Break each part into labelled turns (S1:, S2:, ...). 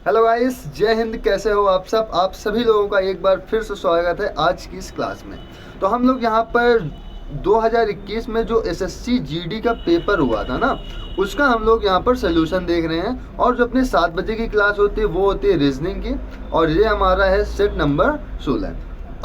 S1: Hello guys, जय हिंद। कैसे हो आप सब? आप सभी लोगों का एक बार फिर से स्वागत है आज की इस क्लास में। तो हम लोग यहाँ पर 2021 में जो एसएससी जीडी का पेपर हुआ था ना, उसका हम लोग यहाँ पर सोल्यूशन देख रहे हैं। और जो अपने 7 बजे की क्लास होती है वो होती है रीजनिंग की, और ये हमारा है सेट नंबर 16।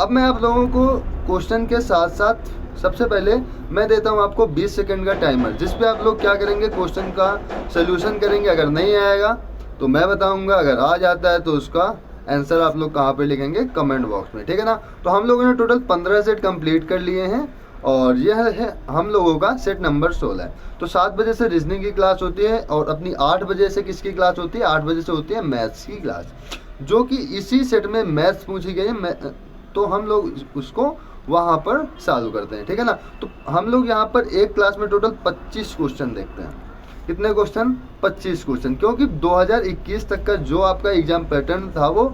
S1: अब मैं आप लोगों को क्वेश्चन के साथ साथ सबसे पहले मैं देता हूँ आपको 20 सेकंड का टाइमर, जिस पे आप लोग क्या करेंगे, क्वेश्चन का सोल्यूशन करेंगे। अगर नहीं आएगा तो मैं बताऊंगा, अगर आ जाता है तो उसका आंसर आप लोग कहाँ पे लिखेंगे, कमेंट बॉक्स में, ठीक है ना। तो हम लोगों ने टोटल 15 सेट कंप्लीट कर लिए हैं, और यह है हम लोगों का सेट नंबर 16। तो 7 बजे से रीजनिंग की क्लास होती है, और अपनी 8 बजे से किसकी क्लास होती है? 8 बजे से होती है मैथ्स की क्लास, जो कि इसी सेट में मैथ्स पूछी गई है। तो हम लोग उसको वहाँ पर सॉल्व करते हैं, ठीक है ना। तो हम लोग यहाँ पर एक क्लास में टोटल 25 क्वेश्चन देखते हैं। कितने क्वेश्चन? 25 क्वेश्चन, क्योंकि 2021 तक का जो आपका एग्जाम पैटर्न था वो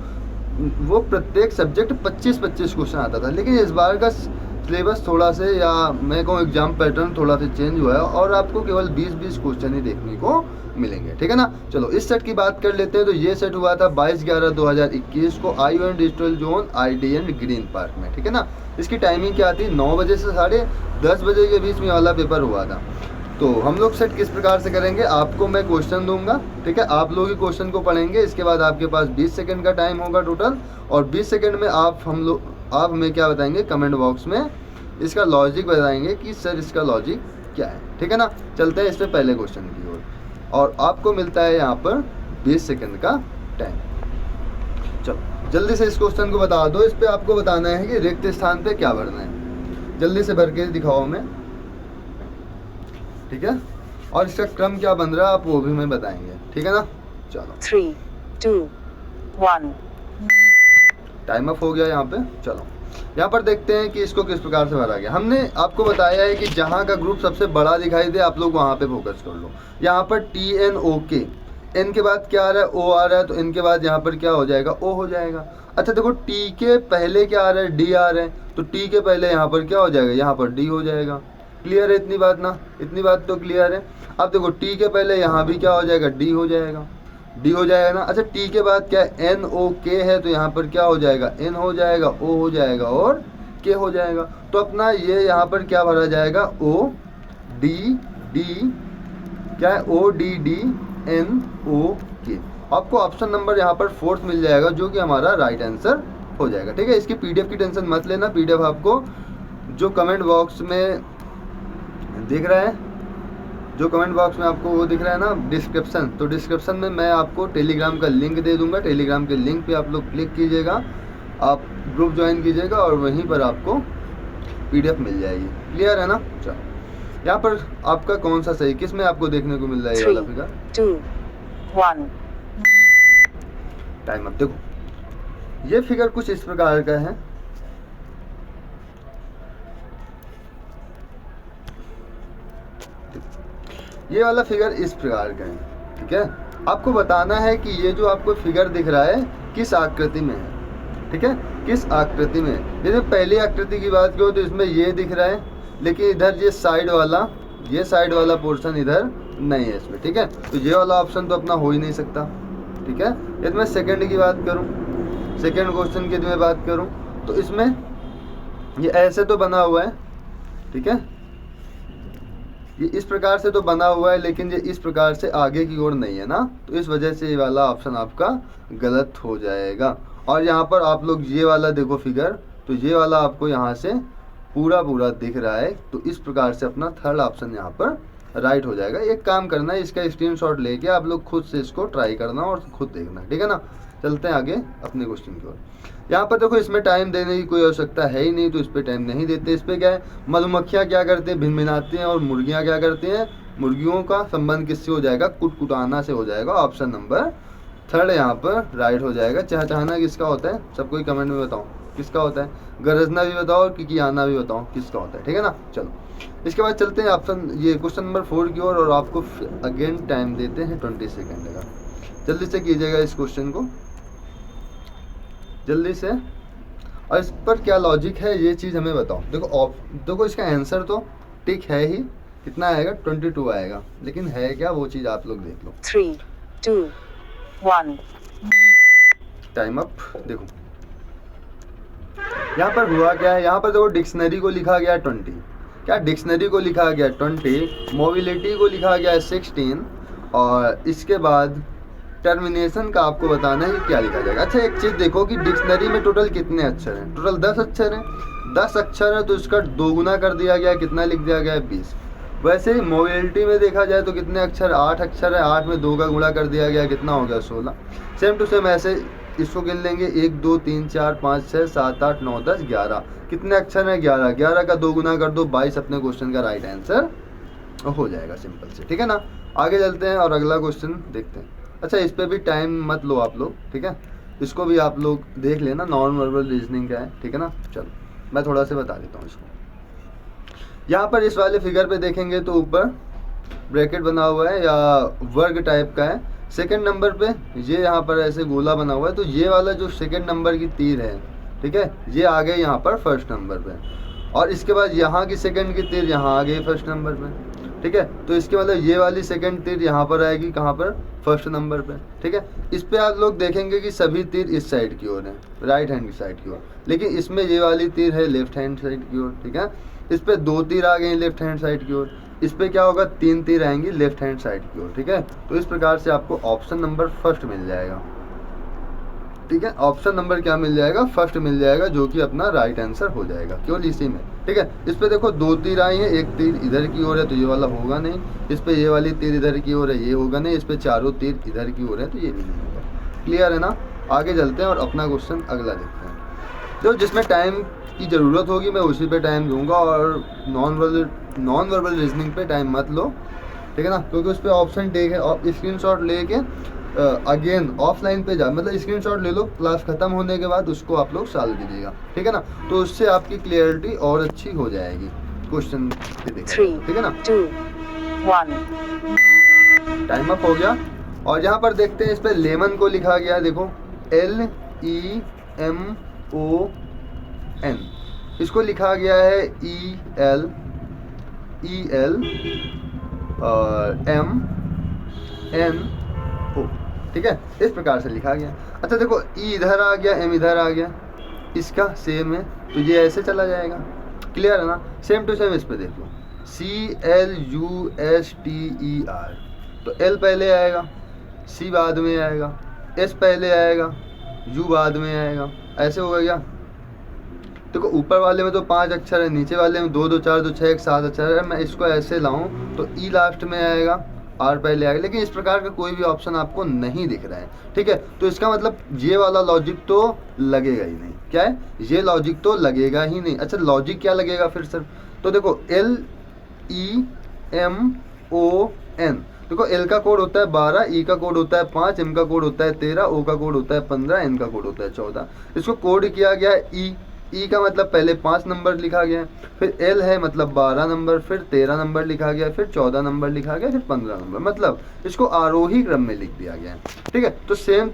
S1: प्रत्येक सब्जेक्ट 25-25 क्वेश्चन आता था। लेकिन इस बार का सिलेबस थोड़ा से, या मैं कहूँ एग्जाम पैटर्न थोड़ा सा चेंज हुआ है, और आपको केवल 20-20 क्वेश्चन ही देखने को मिलेंगे, ठीक है ना। चलो इस सेट की बात कर लेते हैं। तो ये सेट हुआ था 22/11/2021 को ION digital zone IDN green park में, ठीक है ना। इसकी टाइमिंग क्या थी? 9 बजे से 10:30 बजे के बीच में वाला पेपर हुआ था। तो हम लोग सेट किस प्रकार से करेंगे, आपको मैं क्वेश्चन दूंगा, ठीक है। आप लोग ही क्वेश्चन को पढ़ेंगे। इसके बाद आपके पास 20 सेकंड का टाइम होगा टोटल, और 20 सेकंड में आप हमें क्या बताएंगे, कमेंट बॉक्स में इसका लॉजिक बताएंगे कि सर इसका लॉजिक क्या है, ठीक है ना। चलते हैं इससे पहले क्वेश्चन की ओर, और आपको मिलता है यहाँ पर 20 सेकंड का टाइम। चलो जल्दी से इस क्वेश्चन को बता दो। इस पर आपको बताना है कि रिक्त स्थान पे क्या भरना है। जल्दी से भर के दिखाओ हमें, ठीक है। और इसका क्रम क्या बन रहा है आप वो भी हमें बताएंगे, ठीक है ना। चलो
S2: 3, 2, 1
S1: टाइम अप हो गया यहाँ पे। चलो यहाँ पर देखते हैं कि इसको किस प्रकार से भरा गया। हमने आपको बताया है कि जहाँ का ग्रुप सबसे बड़ा दिखाई दे आप लोग वहाँ पे फोकस कर लो। यहाँ पर TNOK, N के बाद क्या आ रहा है? O आ रहा है, तो N के बाद यहाँ पर क्या हो जाएगा? O हो जाएगा। अच्छा देखो, T के पहले क्या आ रहा है? D आ रहा है, तो T के पहले यहाँ पर क्या हो जाएगा? यहाँ पर D हो जाएगा। क्लियर है इतनी बात ना? इतनी बात तो क्लियर है। अब देखो T के पहले यहाँ भी क्या हो जाएगा? D हो जाएगा। D हो जाएगा ना। अच्छा T के बाद क्या है? NOK है, तो यहाँ पर क्या हो जाएगा? N हो जाएगा, O हो जाएगा, और K हो जाएगा। तो अपना ये यहाँ पर क्या भरा जाएगा? ODD, क्या है? ODDNOK। आपको ऑप्शन नंबर यहाँ पर 4th मिल जाएगा, जो कि हमारा राइट आंसर हो जाएगा, ठीक है। इसकी PDF की टेंशन मत लेना। PDF आपको जो कमेंट बॉक्स में दिख रहा है, जो कमेंट बॉक्स में आपको वो दिख रहा है ना, डिस्क्रिप्शन, तो डिस्क्रिप्शन में मैं आपको टेलीग्राम का लिंक दे दूंगा। टेलीग्राम के लिंक पे आप लोग क्लिक कीजिएगा, आप ग्रुप ज्वाइन कीजिएगा, और वहीं पर आपको PDF मिल जाएगी। क्लियर है ना? चलो यहाँ पर आपका कौन सा सही, किस में आपको देखने को मिल रहा है ये वाला फिगर?
S2: 2, 1
S1: टाइम अब देखो, ये फिगर कुछ इस प्रकार का है। ये वाला फिगर इस प्रकार का है, ठीक है। आपको बताना है कि ये जो आपको फिगर दिख रहा है किस आकृति में है, ठीक है, किस आकृति में है। यदि पहली आकृति की बात करो तो इसमें ये दिख रहा है, लेकिन इधर ये साइड वाला पोर्शन इधर नहीं है इसमें, ठीक है। तो ये वाला ऑप्शन तो अपना हो ही नहीं सकता, ठीक है। यदि मैं सेकंड की बात करूँ, सेकंड क्वेश्चन की यदि मैं बात करूँ, तो इसमें ये ऐसे तो बना हुआ है, ठीक है, ये इस प्रकार से तो बना हुआ है, लेकिन ये इस प्रकार से आगे की ओर नहीं है ना, तो इस वजह से ये वाला ऑप्शन आपका गलत हो जाएगा। और यहाँ पर आप लोग ये वाला देखो फिगर, तो ये वाला आपको यहाँ से पूरा दिख रहा है, तो इस प्रकार से अपना थर्ड ऑप्शन यहाँ पर राइट हो जाएगा। एक काम करना है, इसका स्क्रीनशॉट लेके आप लोग खुद से इसको ट्राई करना और खुद देखना, ठीक है ना। चलते हैं आगे अपने क्वेश्चन की ओर। यहाँ पर देखो, इसमें टाइम देने की कोई आवश्यकता है ही नहीं, तो इस पर टाइम नहीं देते। इस पर क्या है, मधुमक्खियाँ क्या करते हैं? भिनभिनाती हैं। और मुर्गियाँ क्या करती हैं? मुर्गियों का संबंध किससे हो जाएगा? कुटकुटाना से हो जाएगा। ऑप्शन नंबर 3 यहाँ पर राइट हो जाएगा। चहचहाना किसका होता है? सब कोई कमेंट में बताओ किसका होता है। गरजना भी बताओ और किकियाना भी बताओ किसका होता है, ठीक है ना। चलो इसके बाद चलते हैं ऑप्शन ये क्वेश्चन नंबर 4 की ओर, और आपको अगेन टाइम देते हैं 20 सेकेंड का। जल्दी से कीजिएगा इस क्वेश्चन को, जल्दी से। और इस पर क्या लॉजिक है ये चीज़ हमें बताओ। देखो इसका आंसर तो ठीक है ही, कितना आएगा? 22 आएगा, लेकिन है क्या वो चीज़ आप लोग देख लो।
S2: 3, 2, 1
S1: टाइम अप। देखो यहाँ पर हुआ क्या है, यहाँ पर देखो डिक्शनरी को लिखा गया 20, क्या डिक्शनरी को लिखा गया 20, मोबिलिटी को लिखा गया है 16, और इसके बाद टर्मिनेशन का आपको बताना है कि क्या लिखा जाएगा। अच्छा एक चीज़ देखो कि डिक्शनरी में टोटल कितने अक्षर हैं, टोटल 10 अक्षर हैं। 10 अक्षर है तो इसका 2 गुना कर दिया गया है, कितना लिख दिया गया है 20। वैसे ही मोबिलिटी में देखा जाए तो कितने अक्षर, 8 अक्षर है, 8 में 2 का गुणा कर दिया गया, कितना हो गया 16। सेम टू सेम ऐसे इसको गिन लेंगे, 1 2 3 4 5 6 7 8 9 10 11, कितने अक्षर हैं 11, 11 का 2 गुना कर दो 22, अपने क्वेश्चन का राइट आंसर हो जाएगा सिंपल से, ठीक है ना। आगे चलते हैं और अगला क्वेश्चन देखते हैं। अच्छा इस पर भी टाइम मत लो आप लोग, ठीक है, इसको भी आप लोग देख लेना, नॉन वर्बल रीजनिंग क्या है, ठीक है ना। चलो मैं थोड़ा सा बता देता हूँ इसको। यहाँ पर इस वाले फिगर पे देखेंगे तो ऊपर ब्रैकेट बना हुआ है या वर्ग टाइप का है। सेकंड नंबर पे ये यहाँ पर ऐसे गोला बना हुआ है, तो ये वाला जो सेकंड नंबर की तीर है, ठीक है, ये आ गए यहाँ पर फर्स्ट नंबर पे, और इसके बाद यहाँ की सेकंड की तीर यहाँ आ गई फर्स्ट नंबर पे, ठीक है। तो इसके मतलब ये वाली सेकंड तीर यहाँ पर आएगी, कहाँ पर, फर्स्ट नंबर पे, ठीक है। इस पे आप लोग देखेंगे कि सभी तीर इस साइड की ओर है, राइट हैंड की साइड की ओर, लेकिन इसमें ये वाली तीर है लेफ्ट हैंड साइड की ओर, ठीक है। इस पे 2 तीर आ गई लेफ्ट हैंड साइड की ओर, इस पे क्या होगा 3 तीर आएंगी लेफ्ट हैंड साइड की ओर, ठीक है। तो इस प्रकार से आपको ऑप्शन नंबर फर्स्ट मिल जाएगा, ठीक है। ऑप्शन नंबर क्या मिल जाएगा, फर्स्ट मिल जाएगा, जो कि अपना राइट आंसर हो जाएगा केवल इसी में, ठीक है। इस पे देखो 2 तीर आई हैं, एक तीर इधर की ओर है तो ये वाला होगा नहीं, इस पे ये वाली तीर इधर की ओर है, ये होगा नहीं, इस पे चारों तीर इधर की ओर है तो ये भी नहीं होगा। क्लियर है ना। आगे चलते हैं और अपना क्वेश्चन अगला देखते हैं। तो जिसमें टाइम की ज़रूरत होगी मैं उसी पे टाइम दूंगा, और नॉन वर्बल रीजनिंग पे टाइम मत लो, ठीक है ना, क्योंकि उस पर ऑप्शन टेक है। और स्क्रीनशॉट लेके अगेन ऑफलाइन पे जा, मतलब स्क्रीनशॉट ले लो, क्लास खत्म होने के बाद उसको आप लोग डाल दीजिएगा, ठीक है ना। तो उससे आपकी क्लियरिटी और अच्छी हो जाएगी क्वेश्चन पे देखा, ठीक है ना।
S2: 2 1
S1: टाइम अप हो गया। और यहाँ पर देखते हैं इस पे लेमन को लिखा गया, देखो LEMON, इसको लिखा गया है ELELMNO, ठीक है, इस प्रकार से लिखा गया। अच्छा देखो ई इधर आ गया, एम इधर आ गया, इसका सेम है तो ये ऐसे चला जाएगा। क्लियर है ना। सेम टू सेम इस पे देख लो, CLUSTER, तो L पहले आएगा, C बाद में आएगा, S पहले आएगा, U बाद में आएगा, ऐसे होगा क्या। देखो ऊपर वाले में तो 5 अक्षर है, नीचे वाले में 2 2 4 2 6 1 7 अक्षर है। मैं इसको ऐसे लाऊं तो E लास्ट में आएगा, R पहले आएगा, लेकिन इस प्रकार का कोई भी ऑप्शन आपको नहीं दिख रहा है, ठीक है। तो इसका मतलब ये वाला लॉजिक तो लगेगा ही नहीं। क्या है, ये लॉजिक तो लगेगा ही नहीं। अच्छा लॉजिक क्या लगेगा फिर सर, तो देखो LEMON, देखो L का कोड होता है 12, E का कोड होता है 5, M का कोड होता है 13, O का कोड होता है 15, N का कोड होता है 14। इसको कोड किया गया है E का मतलब पहले 5 नंबर लिखा गया है, फिर L है मतलब 12 नंबर, फिर 13 नंबर लिखा गया, फिर 14 नंबर लिखा गया, फिर 15 नंबर, मतलब इसको आरोही क्रम में लिख दिया गया है, ठीक है। तो सेम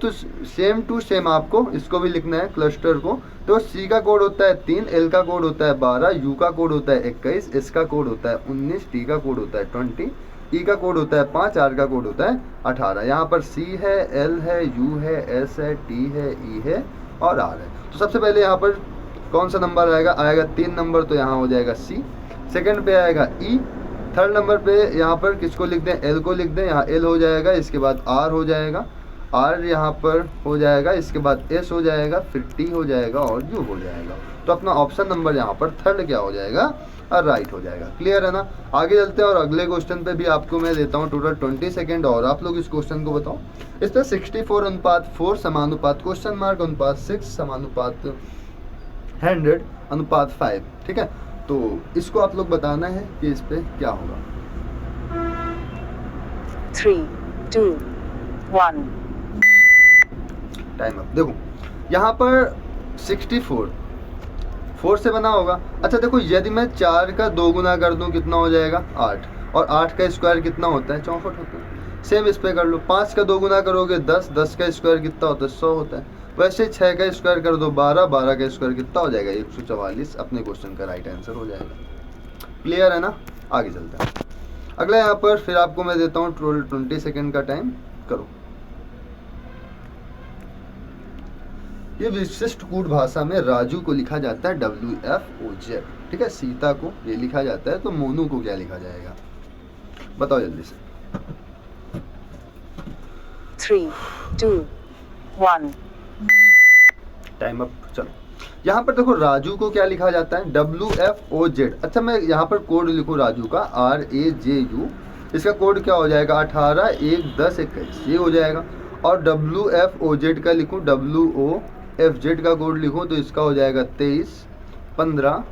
S1: टू सेम आपको इसको भी लिखना है क्लस्टर को। तो C का कोड होता है 3, L का कोड होता है 12, U का कोड होता है 21, S का कोड होता है 19, T का कोड होता है 20, E का कोड होता है 5, R का कोड होता है 18। यहाँ पर C है, L है, U है, S है, T है, E है और R है। तो सबसे पहले यहाँ पर कौन सा नंबर आएगा 3 नंबर, तो यहाँ हो जाएगा C। सेकंड पे आएगा E। थर्ड नंबर पे यहाँ पर किसको लिख दें, L को लिख दें, यहाँ L हो जाएगा, इसके बाद R हो जाएगा, R यहाँ पर हो जाएगा, इसके बाद S हो जाएगा, फिर T हो जाएगा और U हो जाएगा। तो अपना ऑप्शन नंबर यहाँ पर थर्ड क्या हो जाएगा, और राइट हो जाएगा। क्लियर है ना। आगे चलते हैं और अगले क्वेश्चन पे भी आपको मैं देता हूँ टोटल 20 सेकेंड, और आप लोग इस क्वेश्चन को बताओ। इस पर 64:4 समानुपात क्वेश्चन मार्क अनुपात 6 समानुपात 100:5, ठीक है। तो इसको आप लोग बताना है कि इस पे क्या होगा।
S2: 3 2 1
S1: टाइम अप। देखो यहाँ पर 64 4 से बना होगा। अच्छा देखो यदि मैं 4 का 2 गुना कर दूं कितना हो जाएगा 8, और 8 का स्क्वायर कितना होता है 64 होता है। सेम इस पे कर लो, 5 का 2 गुना करोगे 10, 10 का स्क्वायर कितना होता है 100 होता है। वैसे 6 का स्क्वायर कर दो 12, 12 का स्क्वायर कितना हो जाएगा 144, अपने क्वेश्चन का राइट आंसर हो जाएगा। क्लियर है ना। आगे चलते हैं अगला। यहाँ पर फिर आपको मैं देता हूँ 20 सेकेंड का टाइम, करो। ये विशिष्ट कूट भाषा में राजू को लिखा जाता है WFOZ, ठीक है। सीता को ये लिखा जाता है, तो मोनू को क्या लिखा जाएगा, बताओ जल्दी से।
S2: 3, 2, 1.
S1: Time up. चलो यहाँ पर देखो राजू को क्या लिखा जाता है, WFOZ। अच्छा मैं यहाँ पर कोड लिखूँ राजू का, RAJU, इसका कोड क्या हो जाएगा 18 1 10 21, ये हो जाएगा। और WFOZ का लिखूँ, WOFZ का कोड लिखूँ तो इसका हो जाएगा 23 15,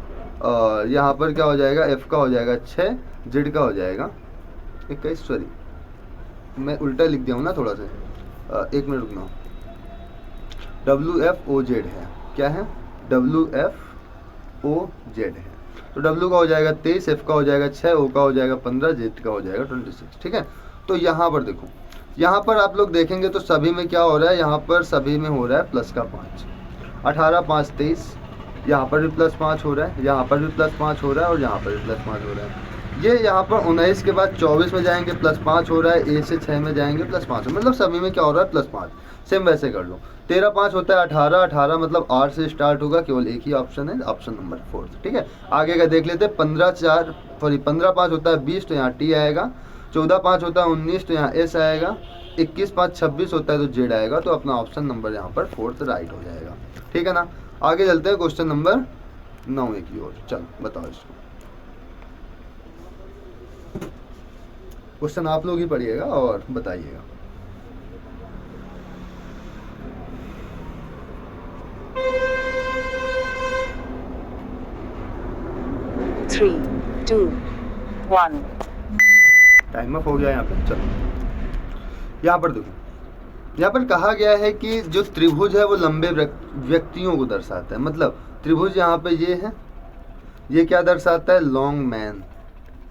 S1: और यहाँ पर क्या हो जाएगा, F का हो जाएगा 6, Z का हो जाएगा 21, सॉरी मैं उल्टा लिख दिया हूँ ना थोड़ा सा, एक मिनट रुकना। WFOZ है, क्या है, WFOZ है। तो W का हो जाएगा 23, F का हो जाएगा 6, O का हो जाएगा 15, Z का हो जाएगा 26, ठीक है। तो यहाँ पर देखो, यहाँ पर आप लोग देखेंगे तो सभी में क्या हो रहा है, यहाँ पर सभी में हो रहा है प्लस का 5, 18 5 23, यहाँ पर भी प्लस 5 हो रहा है, यहाँ पर भी प्लस 5 हो रहा है, और यहाँ पर भी प्लस 5 हो रहा है। ये यहाँ पर 19 के बाद 24 में जाएंगे प्लस 5 हो रहा है, A से 6 में जाएंगे प्लस 5, मतलब सभी में क्या हो रहा है प्लस 5। सेम वैसे कर लो, 13 5 होता है 18, 18 मतलब 8 से स्टार्ट होगा, केवल एक ही ऑप्शन है, ऑप्शन नंबर 4, ठीक है। आगे का देख लेते हैं, 15 5 होता है 20, तो यहाँ T आएगा, 14 5 होता है 19, तो यहाँ S आएगा, 21 5 26 होता है तो Z आएगा, तो अपना ऑप्शन नंबर यहाँ पर 4th राइट हो जाएगा, ठीक है ना। आगे चलते हैं क्वेश्चन नंबर 9 की ओर, चलो बताओ इसको। क्वेश्चन आप लोग ही पढ़िएगा और बताइएगा।
S2: Three, 2, 1.
S1: टाइम अप हो गया यहाँ पे। चलो यहाँ पर देखो, यहाँ पर कहा गया है कि जो त्रिभुज है वो लंबे व्यक्तियों को दर्शाता है, मतलब त्रिभुज यहाँ पे ये है, ये क्या दर्शाता है, लॉन्ग मैन,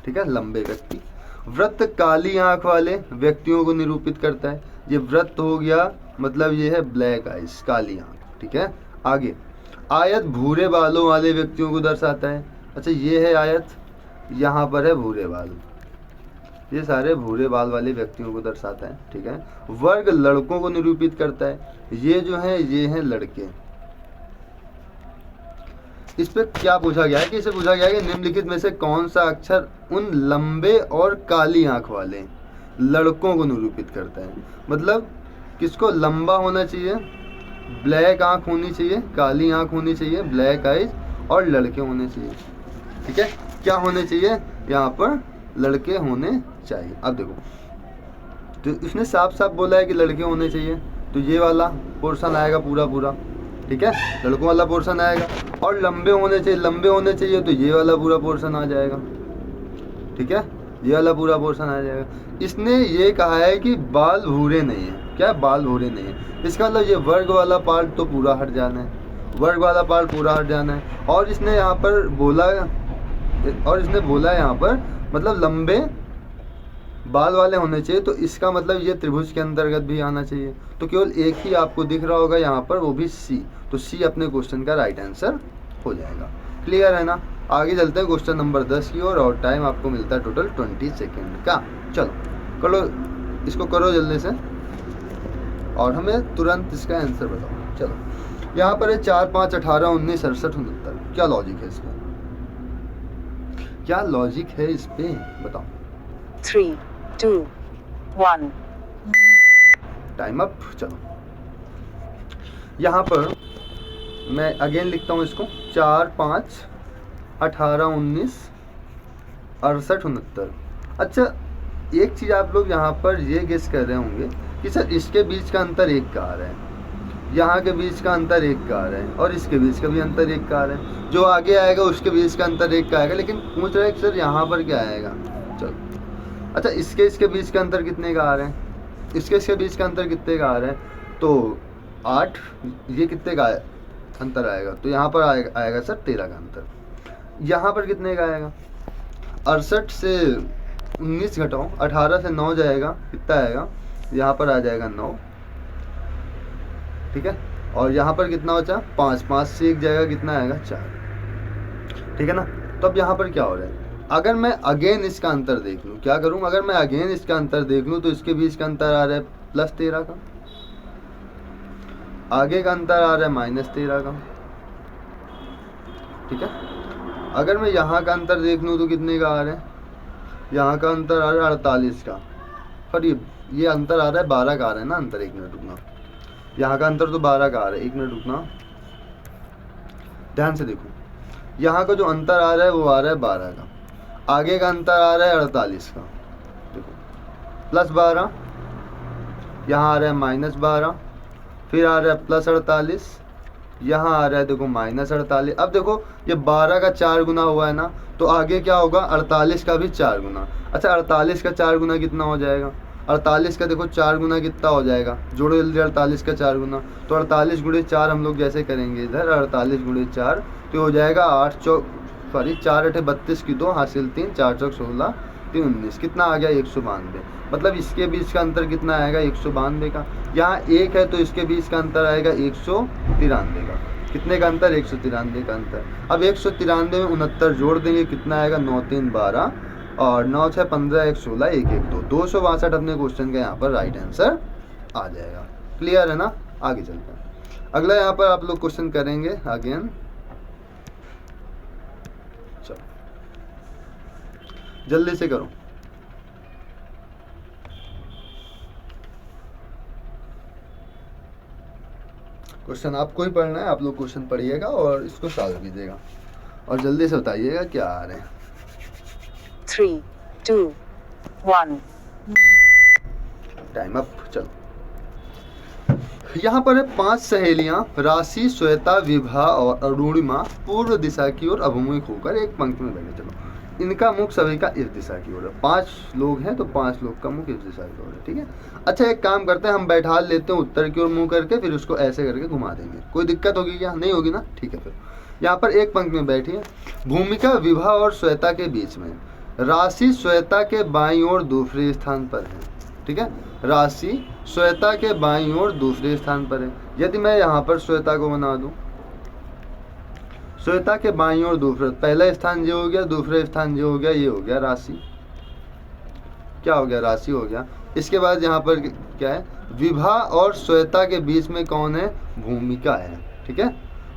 S1: ठीक है, लंबे व्यक्ति। वृत्त काली आंख वाले व्यक्तियों को निरूपित करता है, ये वृत्त हो गया, मतलब ये है ब्लैक आइज, काली आंख, ठीक है। आगे आयत भूरे बालों वाले व्यक्तियों को दर्शाता है, अच्छा ये है आयत, यहाँ पर है भूरे बाल, ये सारे भूरे बाल वाले व्यक्तियों को दर्शाता है, ठीक है। वर्ग लड़कों को निरूपित करता है, ये जो है ये हैं लड़के। इस पे क्या पूछा गया है कि इसे पूछा गया है कि निम्नलिखित में से कौन सा अक्षर उन लंबे और काली आंख वाले लड़कों को निरूपित करता है, मतलब किसको, लंबा होना चाहिए, ब्लैक आंख होनी चाहिए, काली आंख होनी चाहिए, ब्लैक आइज, और लड़के होने चाहिए, ठीक है। क्या होने चाहिए, यहाँ पर लड़के होने चाहिए। अब देखो तो इसने साफ साफ बोला है कि लड़के होने चाहिए, तो ये वाला पोर्शन आएगा पूरा पूरा, ठीक है, लड़कों वाला पोर्शन आएगा। और लंबे होने चाहिए, लंबे होने चाहिए, तो ये वाला पूरा पोर्शन आ जाएगा, ठीक है, ये वाला पूरा पोर्शन आ जाएगा। इसने ये कहा है कि बाल भूरे नहीं है, क्या बाल भूरे नहीं है, इसका मतलब ये वर्ग वाला पार्ट तो पूरा हट जाना है, वर्ग वाला पार्ट पूरा हट जाना है। और इसने यहाँ पर बोला, और इसने बोला यहाँ पर मतलब लंबे बाल वाले होने चाहिए, तो इसका मतलब ये त्रिभुज के अंतर्गत भी आना चाहिए। तो केवल एक ही आपको दिख रहा होगा यहाँ पर, वो भी C, तो C अपने क्वेश्चन का राइट आंसर हो जाएगा। क्लियर है ना। आगे चलते हैं क्वेश्चन नंबर 10 की ओर, और टाइम आपको मिलता है टोटल 20 सेकेंड का। चलो करो, इसको करो जल्दी से और हमें तुरंत इसका आंसर बताओ। चलो यहाँ पर है 4 5 18 19 67 69, क्या लॉजिक है इसका, क्या लॉजिक है इस पे बताओ।
S2: 3, 2, 1.
S1: Time up. चलो यहाँ पर मैं अगेन लिखता हूँ इसको, 4 5 18 19 68 69। अच्छा एक चीज़ आप लोग यहाँ पर ये गेस कर रहे होंगे कि सर इसके बीच का अंतर 1 का आ रहा है, यहाँ के बीच का अंतर 1 का आ रहा है, और इसके बीच का भी अंतर 1 का आ रहा है, जो आगे आएगा उसके बीच का अंतर 1 का आएगा, लेकिन पूछ रहा है कि सर यहाँ पर क्या आएगा। चलो अच्छा इसके बीच का अंतर कितने का आ रहा है, इसके बीच का अंतर कितने का आ रहा है, तो 8, ये कितने का अंतर आएगा, तो यहाँ पर आएगा सर 13 का अंतर। यहाँ पर कितने का आएगा, 68 से 19 घटाओ, 18 से 9 जाएगा, कितना आएगा, यहाँ पर आ जाएगा 9, ठीक है। और यहाँ पर कितना बचा, 5, 5 से 1 जाएगा, कितना आएगा 4, ठीक है ना। तो अब यहाँ पर क्या हो रहा है, अगर मैं अगेन इसका अंतर देख लूँ, क्या करूँ, अगर मैं अगेन इसका अंतर देख लूँ तो इसके बीच का अंतर आ रहा है +13 का। आगे का अंतर आ रहा है -13 का, ठीक है। अगर मैं यहाँ का अंतर देख लूँ तो कितने का आ रहा है, यहाँ का अंतर आ रहा है 48 का, पर ये अंतर आ रहा है 12 का आ रहा है ना अंतर। 1 मिनट रुकना, यहाँ का अंतर तो 12 का आ रहा है, 1 मिनट रुकना, ध्यान से देखो। यहाँ का जो अंतर आ रहा है वो आ रहा है 12 का, आगे का अंतर आ रहा है 48 का, देखो +12, यहाँ आ रहा है -12, फिर आ रहा है +48, यहाँ आ रहा है देखो -48। अब देखो ये 12 का 4 गुना हुआ है ना, तो आगे क्या होगा 48 का भी 4 गुना। अच्छा 48 का 4 गुना कितना हो जाएगा, 48 का देखो 4 गुना कितना हो जाएगा, जोड़ो जल्दी 48 का 4 गुना, तो 48 × 4 हम लोग जैसे करेंगे इधर 48 × 4 तो हो जाएगा 4 8 32 की 2 हासिल 3, 4 चौक 16, 3 19, कितना आ गया 192। मतलब इसके बीच का अंतर कितना आएगा 192 का। यहाँ 1 है तो इसके बीच का अंतर आएगा 193 का। कितने का अंतर, 193 का अंतर। अब 193 में 69 जोड़ देंगे, कितना आएगा 9 3 12 और 9 6 15 1 16 1 1 2, 262 अपने क्वेश्चन का यहाँ पर राइट आंसर आ जाएगा। क्लियर है ना, आगे चलते हैं। अगला यहाँ पर आप लोग क्वेश्चन करेंगे अगेन, चलो जल्दी से करो। क्वेश्चन आपको ही पढ़ना है, आप लोग क्वेश्चन पढ़िएगा और इसको सॉल्व कीजिएगा और जल्दी से बताइएगा क्या आ रहे हैं।
S2: 3 2 1
S1: टाइम अप। चलो यहाँ पर है 5 सहेलियां राशि, श्वेता, विभा और अरुणिमा पूर्व दिशा की ओर अभिमुख होकर एक पंक्ति में बैठे। चलो इनका मुख सभी का इस दिशा की ओर है, 5 लोग हैं तो 5 लोग का मुख इस दिशा की ओर है, ठीक है। अच्छा एक काम करते हैं, हम बैठा लेते हैं उत्तर की ओर मुंह करके, फिर उसको ऐसे करके घुमा देंगे। कोई दिक्कत होगी क्या, नहीं होगी ना, ठीक है। फिर यहाँ पर एक पंक्ति में बैठी है, भूमिका विभा और श्वेता के बीच में, राशि श्वेता के बाईं ओर दूसरे स्थान पर है, ठीक है। राशि श्वेता के बाईं ओर दूसरे स्थान पर है। यदि मैं यहाँ पर श्वेता को बना दूं, श्वेता के बाईं ओर दूसरा, पहला स्थान ये हो गया, दूसरा स्थान ये हो गया, ये हो गया राशि, क्या हो गया राशि हो गया। इसके बाद यहाँ पर क्या है, विभा और श्वेता के बीच में कौन है, भूमिका है, ठीक है।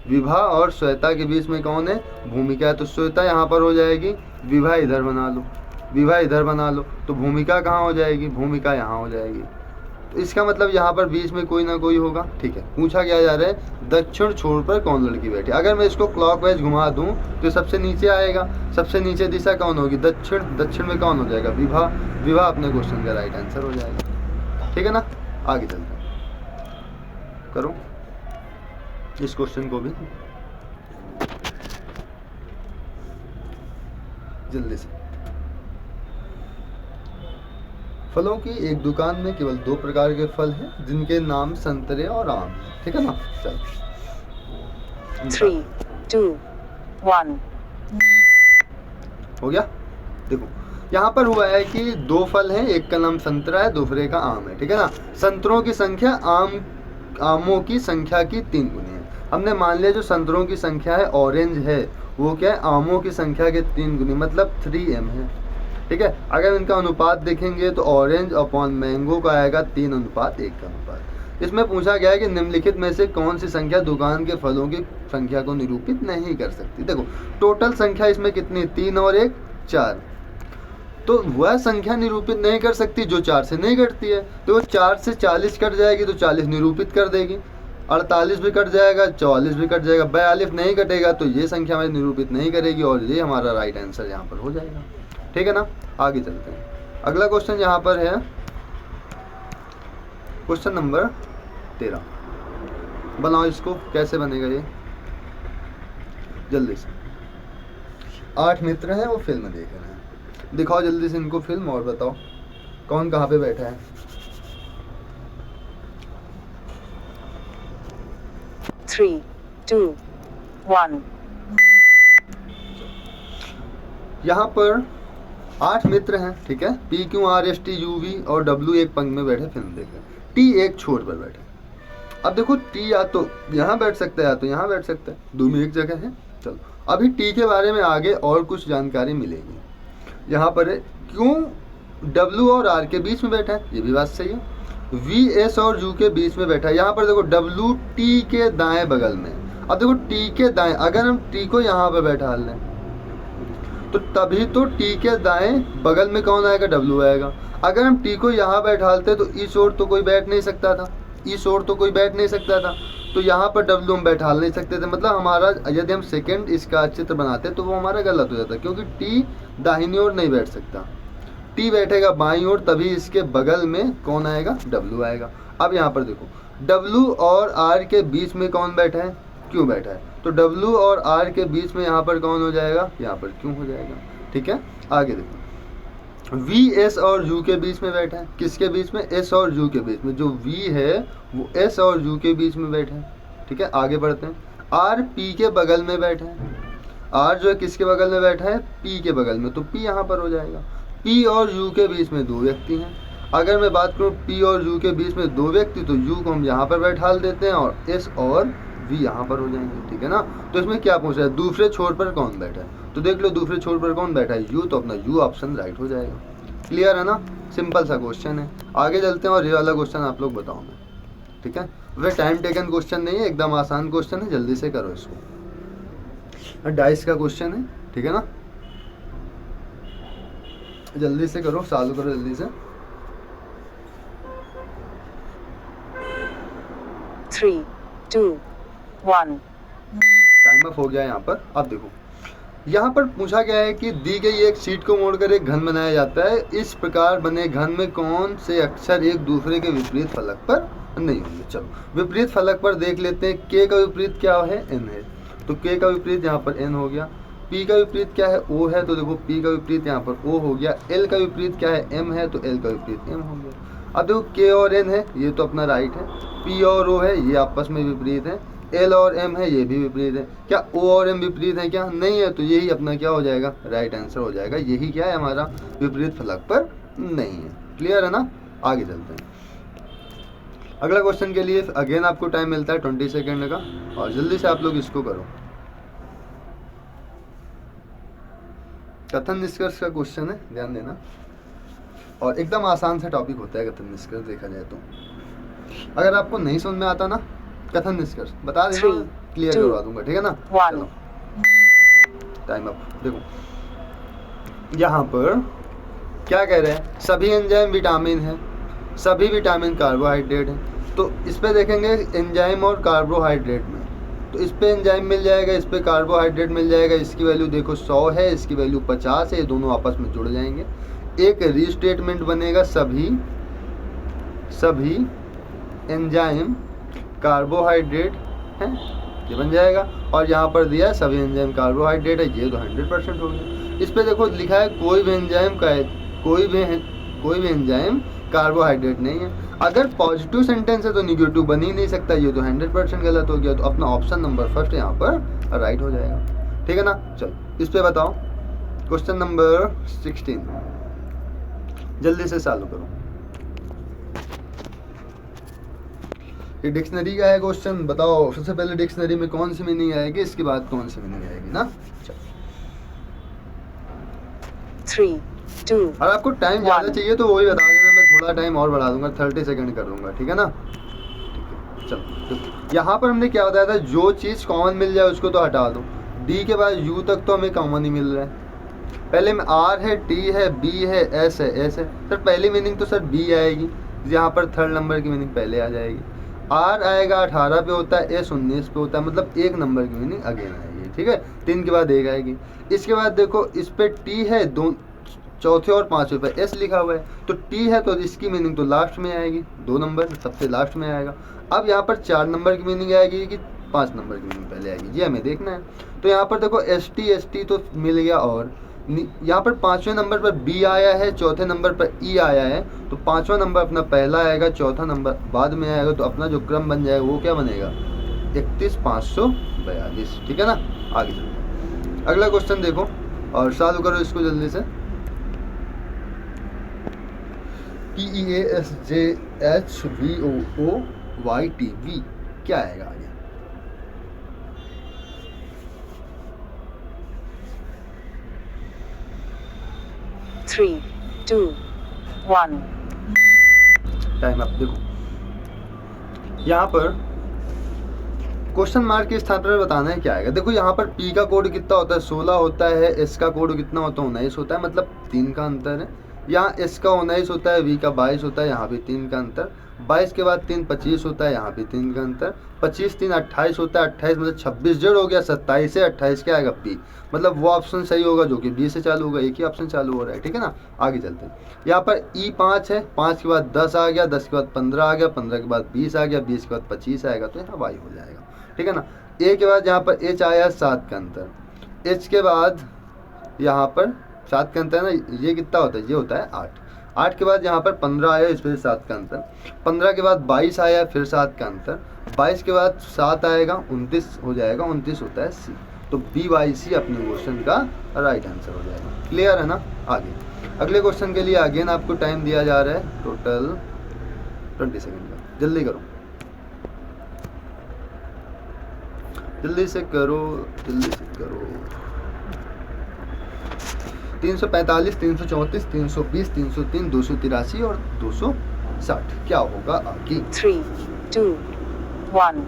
S1: विभा और श्वेता के बीच में कौन है, भूमिका है। तो श्वेता यहाँ पर हो जाएगी, विभा इधर बना लो, विभा इधर बना लो, तो भूमिका कहाँ हो जाएगी, भूमिका यहाँ हो जाएगी। तो इसका मतलब यहाँ पर बीच में कोई ना कोई होगा, ठीक है। पूछा क्या जा रहा है, दक्षिण छोर पर कौन लड़की बैठी। अगर मैं इसको क्लॉकवाइज घुमा दूं तो सबसे नीचे आएगा, सबसे नीचे दिशा कौन होगी, दक्षिण। दक्षिण में कौन हो जाएगा, विभा। विभा अपने क्वेश्चन का राइट आंसर हो जाएगा, ठीक है ना। आगे चलते हैं, करो इस क्वेश्चन को भी जल्दी से। फलों की एक दुकान में केवल 2 प्रकार के फल हैं जिनके नाम संतरे और आम, ठीक है ना। चल
S2: 3 2 1
S1: हो गया। देखो यहाँ पर हुआ है कि 2 फल हैं, एक का नाम संतरा है, दूसरे का आम है, ठीक है ना। संतरों की संख्या आमों की संख्या की 3 गुनी है। हमने मान लिया जो संतरों की संख्या है ऑरेंज है, वो क्या है, आमों की संख्या के 3 गुनी, मतलब 3m है, ठीक है। अगर इनका अनुपात देखेंगे तो ऑरेंज अपॉन मैंगो का आएगा 3:1 का अनुपात। इसमें पूछा गया है कि निम्नलिखित में से कौन सी संख्या दुकान के फलों की संख्या को निरूपित नहीं कर सकती। देखो टोटल संख्या इसमें कितनी, 3 और 1 4, तो वह संख्या निरूपित नहीं कर सकती जो 4 से नहीं कटती है। तो वो 4 से 40 कट जाएगी तो 40 निरूपित कर देगी, 48 भी कट जाएगा, 44 भी कट जाएगा, 42 नहीं कटेगा तो ये संख्या हमें निरूपित नहीं करेगी और ये हमारा राइट आंसर यहाँ पर हो जाएगा, ठीक है ना। आगे चलते हैं। अगला क्वेश्चन यहाँ पर है क्वेश्चन नंबर 13। बनाओ इसको, कैसे बनेगा ये जल्दी से। 8 मित्र हैं, वो फिल्म देख रहे हैं, दिखाओ जल्दी से इनको फिल्म और बताओ कौन कहाँ पे बैठा है।
S2: 3 2 1
S1: यहाँ पर 8 मित्र हैं, ठीक है। PQRSTUV और W एक पंक्ति में बैठे फिल्म देख रहे हैं, T एक छोर पर बैठे। अब देखो T या तो यहाँ बैठ सकता है या तो यहाँ बैठ सकता है, दोनों एक जगह है। चलो अभी T के बारे में आगे और कुछ जानकारी मिलेगी। यहाँ पर है क्यों W और R के बीच में बैठा है, ये भी बात सही है। वी एस और यू के बीच में बैठा है। यहाँ पर देखो डब्ल्यू टी के दाएं बगल में। अब देखो टी के दाएं, अगर हम टी को यहाँ पर बैठा लें तो तभी तो टी के दाएं बगल में कौन आएगा, डब्ल्यू आएगा। अगर हम टी को यहाँ बैठालते तो इस ओर तो कोई बैठ नहीं सकता था, इस ओर तो कोई बैठ नहीं सकता था, तो यहाँ पर डब्ल्यू हम बैठा नहीं सकते थे। मतलब हमारा यदि हम सेकंड इसका चित्र बनाते तो वो हमारा गलत हो जाता, क्योंकि टी दाहिनी ओर नहीं बैठ सकता, टी बैठेगा बाईं ओर, तभी इसके बगल में कौन आएगा, डब्ल्यू आएगा। अब यहाँ पर देखो डब्ल्यू और आर के बीच में कौन बैठा है, क्यों बैठा है, तो डब्ल्यू और आर के बीच में यहाँ पर कौन हो जाएगा, यहाँ पर क्यों हो जाएगा। ठीक है, आगे देखो वी एस और यू के बीच में बैठा है, किसके बीच में, एस और यू के बीच में। जो वी है वो एस और यू के बीच में बैठा है। ठीक है, आगे बढ़ते हैं। आर पी के बगल में बैठा है, आर जो है किसके बगल में बैठा है, पी के बगल में, तो पी यहाँ पर हो जाएगा। पी और यू के बीच में दो व्यक्ति हैं। अगर मैं बात करूँ पी और यू के बीच में दो व्यक्ति, तो यू को हम यहाँ पर बैठा देते हैं और एस और वी यहाँ पर हो जाएंगे। ठीक है ना, तो इसमें क्या पूछ रहा है, दूसरे छोर पर कौन बैठा है, तो देख लो दूसरे छोर पर कौन बैठा है, यू, तो अपना यू ऑप्शन राइट हो जाएगा। क्लियर है ना, सिंपल सा क्वेश्चन है। आगे चलते हैं और ये वाला क्वेश्चन आप लोग बताओ मैं। ठीक है, वह टाइम टेकन क्वेश्चन नहीं है, एकदम आसान क्वेश्चन है, जल्दी से करो इसको। डाइस का क्वेश्चन है, ठीक है ना, जल्दी से करो, चालू करो जल्दी से।
S2: 3, 2, 1.
S1: टाइम अप हो गया यहाँ पर। अब देखो यहाँ पर पूछा गया है कि दी गई एक शीट को मोड़कर एक घन बनाया जाता है, इस प्रकार बने घन में कौन से अक्षर एक दूसरे के विपरीत फलक पर नहीं होंगे। चलो विपरीत फलक पर देख लेते हैं। के का विपरीत क्या है, एन है, तो के का विपरीत यहाँ पर एन हो गया। पी का विपरीत क्या है, ओ है, तो देखो पी का विपरीत यहाँ पर ओ हो गया। एल का विपरीत क्या है, एम है, तो एल का विपरीत एम हो गया। अब देखो के और एन है, ये तो अपना राइट है। पी और ओ है, ये आपस में विपरीत है। एल और एम है, ये भी विपरीत है। क्या ओ और एम विपरीत है, क्या नहीं है, तो यही अपना क्या हो जाएगा, राइट आंसर हो जाएगा। यही क्या है हमारा, विपरीत फलक पर नहीं है। क्लियर है ना, आगे चलते हैं। अगला क्वेश्चन के लिए अगेन आपको टाइम मिलता है 20 सेकेंड का, और जल्दी से आप लोग इसको करो। कथन निष्कर्ष का क्वेश्चन है, ध्यान देना, और एकदम आसान सा टॉपिक होता है कथन निष्कर्ष देखा जाए तो। अगर आपको नहीं समझ में आता ना कथन निष्कर्ष बता देना, क्लियर करवा दूंगा। ठीक है ना, चलो टाइम अप। देखो यहाँ पर क्या कह रहे हैं, सभी एंजाइम विटामिन है, सभी विटामिन कार्बोहाइड्रेट है। तो इस पे देखेंगे एंजाइम और कार्बोहाइड्रेट में, तो इस पे एंजाइम मिल जाएगा, इस पे कार्बोहाइड्रेट मिल जाएगा। इसकी वैल्यू देखो 100 है, इसकी वैल्यू 50 है, ये दोनों आपस में जुड़ जाएंगे। एक रीस्टेटमेंट बनेगा, सभी एंजाइम कार्बोहाइड्रेट है, ये बन जाएगा। और यहाँ पर दिया है सभी एंजाइम कार्बोहाइड्रेट है, ये तो 100% हो गया। इस पे देखो लिखा है कोई भी एंजाइम कार्बोहाइड्रेट नहीं है। अगर पॉजिटिव सेंटेंस है तो निगेटिव बन ही नहीं सकता, ये तो 100% गलत हो गया। तो अपना ऑप्शन नंबर फर्स्ट यहाँ पर राइट हो जाएगा। ठीक है ना, चलो इस पे बताओ क्वेश्चन नंबर 16, जल्दी से चालू करो। ये डिक्शनरी का है क्वेश्चन, बताओ सबसे पहले डिक्शनरी में कौन सी मीनिंग आएगी, इसके बाद कौन सी मीनिंग आएगी ना। चलो
S2: 3, 2,
S1: और आपको टाइम ज़्यादा चाहिए तो वही बता देना, मैं थोड़ा टाइम और बढ़ा दूंगा, 30 सेकंड कर दूंगा। ठीक है ना, चलो यहाँ पर हमने क्या बताया था, जो चीज़ कॉमन मिल जाए उसको तो हटा दो। डी के बाद यू तक तो हमें कॉमन ही मिल रहा है। पहले में आर है, टी है, बी है, एस है, एस है। सर पहली मीनिंग तो सर बी आएगी, यहाँ पर थर्ड नंबर की मीनिंग पहले आ जाएगी। आर आएगा 18 पे होता है, एस 19 पे होता है, मतलब एक नंबर की मीनिंग अगेन आएगी। ठीक है, 3 के बाद एक आएगी। इसके बाद देखो इस पे टी है, दो चौथे और पाँचवें पे एस लिखा हुआ है, तो टी है तो इसकी मीनिंग तो लास्ट में आएगी, 2 नंबर सबसे लास्ट में आएगा। अब यहाँ पर 4 नंबर की मीनिंग आएगी कि 5 नंबर की मीनिंग पहले आएगी, ये हमें देखना है। तो यहाँ पर देखो एस टी तो मिल गया, और यहाँ पर 5वें नंबर पर बी आया है, चौथे नंबर पर ई आया है, तो 5वां नंबर अपना पहला आएगा, चौथा नंबर बाद में आएगा। तो अपना जो क्रम बन जाएगा वो क्या बनेगा, 31,542। ठीक है ना, आगे चलो अगला क्वेश्चन देखो और चालू करो इसको जल्दी से। PEASJHVOOYTV क्या आएगा आगे।
S2: 3, 2, 1.
S1: Time up. देखो यहाँ पर क्वेश्चन मार्क के स्थान पर बताना है क्या आएगा। देखो यहाँ पर P का कोड कितना होता है 16 होता है, S का कोड कितना होता है 19 होता है, मतलब 3 का अंतर है। यहाँ S का 19 होता है, V का 22 होता है, यहाँ भी 3 का अंतर। 22 के बाद 3 25 होता है, यहाँ भी 3 का अंतर। 25 3 28 होता है, 28 मतलब 26 जोड़ हो गया, 27 से 28 क्या आएगा P, मतलब वो ऑप्शन सही होगा जो कि B से चालू होगा। एक ही ऑप्शन चालू हो रहा है, ठीक है ना। आगे चलते हैं। यहाँ पर E 5 है, 5 के बाद 10 आ गया, 10 के बाद 15 आ गया, 15 के बाद 20 आ गया, 20 के बाद 25 आएगा, तो यहाँ Y हो जाएगा, ठीक है ना। A के बाद यहाँ पर H आया 7 का अंतर, H के बाद यहाँ पर 7 का अंतर है ना, ये कितना होता है, ये होता है 8। 8 के बाद यहाँ पर 15 आया, इस वजह से 7 का अंतर। 15 के बाद 22 आया, फिर 7 का अंतर। 22 के बाद 7 आएगा, 29 हो जाएगा, 29 होता है C। तो BYC अपने क्वेश्चन का राइट आंसर हो जाएगा। क्लियर है ना। आगे अगले क्वेश्चन के लिए अगेन आपको टाइम दिया जा रहा है टोटल 20 सेकेंड का। जल्दी करो, जल्दी से करो, जल्दी से करो। 345 334 320 303 283 और 260 क्या होगा आगे।
S2: 3, 2, 1.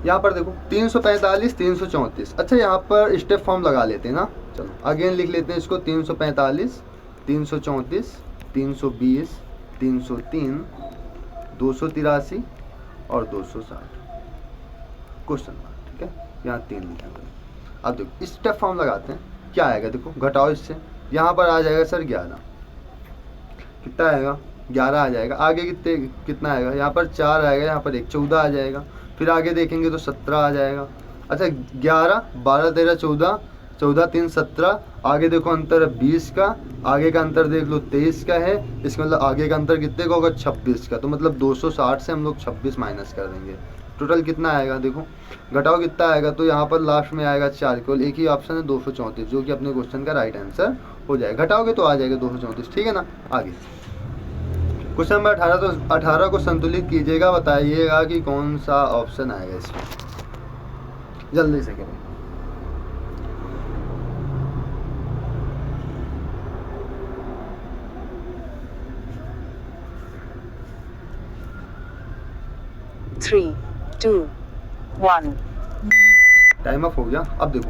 S1: यहाँ पर देखो 345 334। अच्छा यहाँ पर स्टेप फॉर्म लगा लेते हैं ना। चलो अगेन लिख लेते हैं इसको। 345 334 320 303 283 और 260 क्वेश्चन मार्क, ठीक है। यहाँ 3 लिखा है। अब देखो स्टेप फॉर्म लगाते हैं, क्या आएगा देखो, घटाओ इससे। यहाँ पर आ जाएगा सर 11, कितना आएगा 11 आ जाएगा। आगे कितना आएगा, यहाँ पर 4 आएगा, यहाँ पर 1 14 आ जाएगा। फिर आगे देखेंगे तो 17 आ जाएगा। अच्छा 11 12 13 14 14 3 17। आगे देखो अंतर है 20 का, आगे का अंतर देख लो 23 का है। इसका मतलब आगे का अंतर कितने का होगा 26 का। तो मतलब 260 से हम लोग 26 माइनस कर देंगे। टोटल कितना आएगा देखो, घटाओ कितना आएगा। तो यहाँ पर लास्ट में आएगा 4, केवल एक ही ऑप्शन है 234, जो कि अपने क्वेश्चन का राइट आंसर हो जाएगा। घटाओगे तो आ जाएगा 234, ठीक है ना। आगे क्वेश्चन नंबर 18। तो 18 को संतुलित कीजिएगा, बताइएगा कि कौन सा ऑप्शन आएगा इसमें। जल्दी से करें।
S2: Three, 2, 1.
S1: टाइम अप हो गया। अब देखो